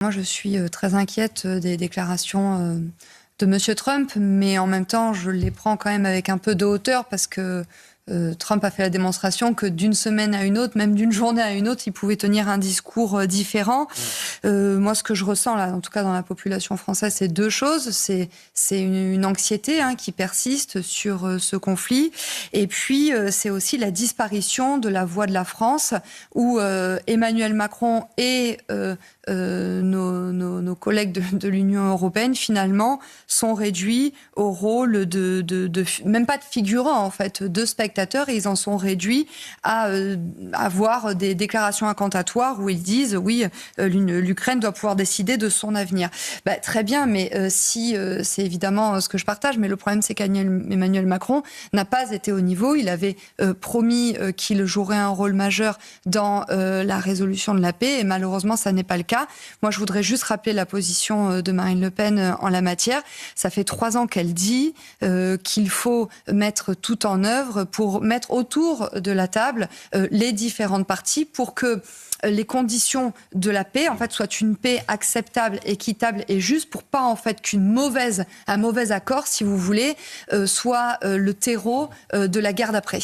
Moi, je suis très inquiète des déclarations de M. Trump, mais en même temps, je les prends quand même avec un peu de hauteur parce que Trump a fait la démonstration que d'une semaine à une autre, même d'une journée à une autre, il pouvait tenir un discours différent. Moi, ce que je ressens, là, en tout cas dans la population française, c'est deux choses. C'est une anxiété qui persiste sur ce conflit. Et puis, c'est aussi la disparition de la voix de la France, où Emmanuel Macron et nos collègues de l'Union européenne, finalement, sont réduits au rôle même pas de figurants, en fait, de spectateurs, et ils en sont réduits à avoir des déclarations incantatoires où ils disent, oui, l'Ukraine doit pouvoir décider de son avenir. Très bien, mais si c'est évidemment ce que je partage, mais le problème, c'est qu'Emmanuel Macron n'a pas été au niveau. Il avait promis qu'il jouerait un rôle majeur dans la résolution de la paix, et malheureusement, ça n'est pas le cas. Moi, je voudrais juste rappeler la position de Marine Le Pen en la matière. Ça fait 3 ans qu'elle dit qu'il faut mettre tout en œuvre pour mettre autour de la table les différentes parties pour que les conditions de la paix, en fait, soient une paix acceptable, équitable et juste, pour pas, en fait, un mauvais accord, si vous voulez, soit le terreau de la guerre d'après.